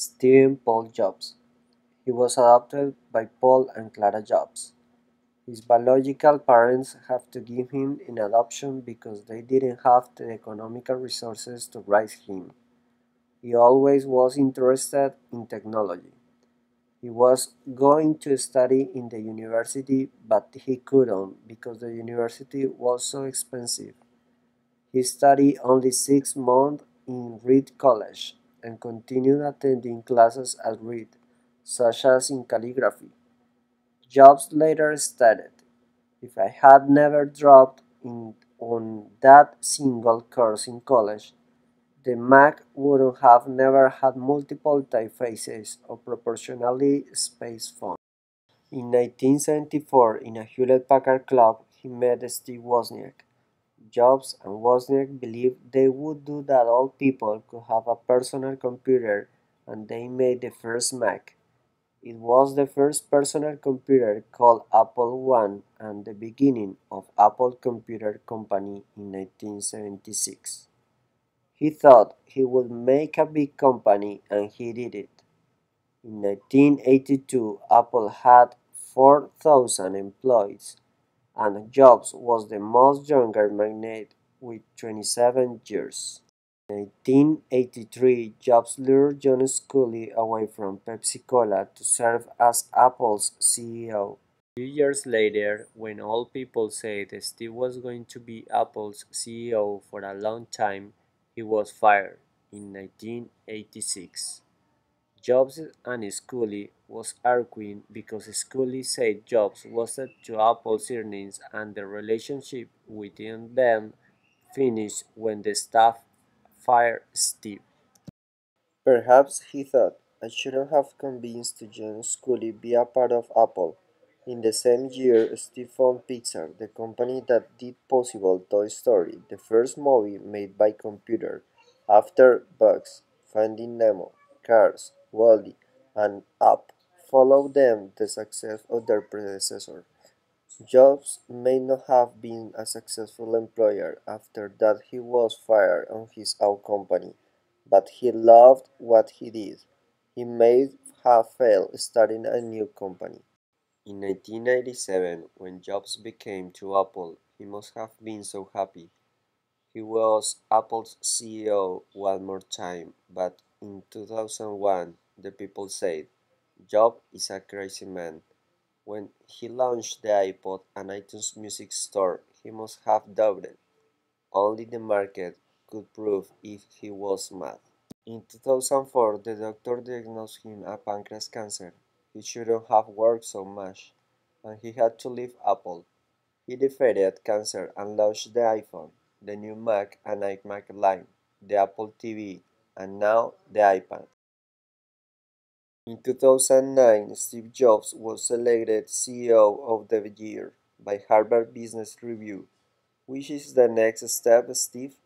Stephen Paul Jobs. He was adopted by Paul and Clara Jobs. His biological parents had to give him in adoption because they didn't have the economical resources to raise him. He always was interested in technology. He was going to study in the university, but he couldn't because the university was so expensive. He studied only 6 months in Reed College and continued attending classes at Reed, such as in calligraphy. Jobs later stated, "If I had never dropped in on that single course in college, the Mac would have never had multiple typefaces or proportionally spaced fonts." In 1974, in a Hewlett-Packard club, he met Steve Wozniak. Jobs and Wozniak believed they would do that all people could have a personal computer, and they made the first Mac. It was the first personal computer called Apple I and the beginning of Apple Computer Company in 1976. He thought he would make a big company and he did it. In 1982, Apple had 4,000 employees and Jobs was the most younger magnate with 27 years. In 1983, Jobs lured John Sculley away from Pepsi-Cola to serve as Apple's CEO. A few years later, when all people said Steve was going to be Apple's CEO for a long time, he was fired in 1986. Jobs and Sculley was arguing because Sculley said Jobs was to Apple's earnings and the relationship within them finished when the staff fired Steve. Perhaps he thought, I shouldn't have convinced John Sculley be a part of Apple. In the same year, Steve founded Pixar, the company that did possible Toy Story, the first movie made by computer, after Bugs, Finding Nemo, Cars, Wall-E, and Up followed them the success of their predecessor. Jobs may not have been a successful employer after that he was fired on his own company, but he loved what he did. He may have failed starting a new company. In 1997, when Jobs became to Apple, he must have been so happy. He was Apple's CEO one more time, but in 2001, the people said, Jobs is a crazy man. When he launched the iPod and iTunes Music Store, he must have doubted. Only the market could prove if he was mad. In 2004, the doctor diagnosed him a pancreas cancer. He shouldn't have worked so much, and he had to leave Apple. He defeated cancer and launched the iPhone, the new Mac and iMac line, the Apple TV, and now the iPad. In 2009, Steve Jobs was elected CEO of the Year by Harvard Business Review. Which is the next step, Steve?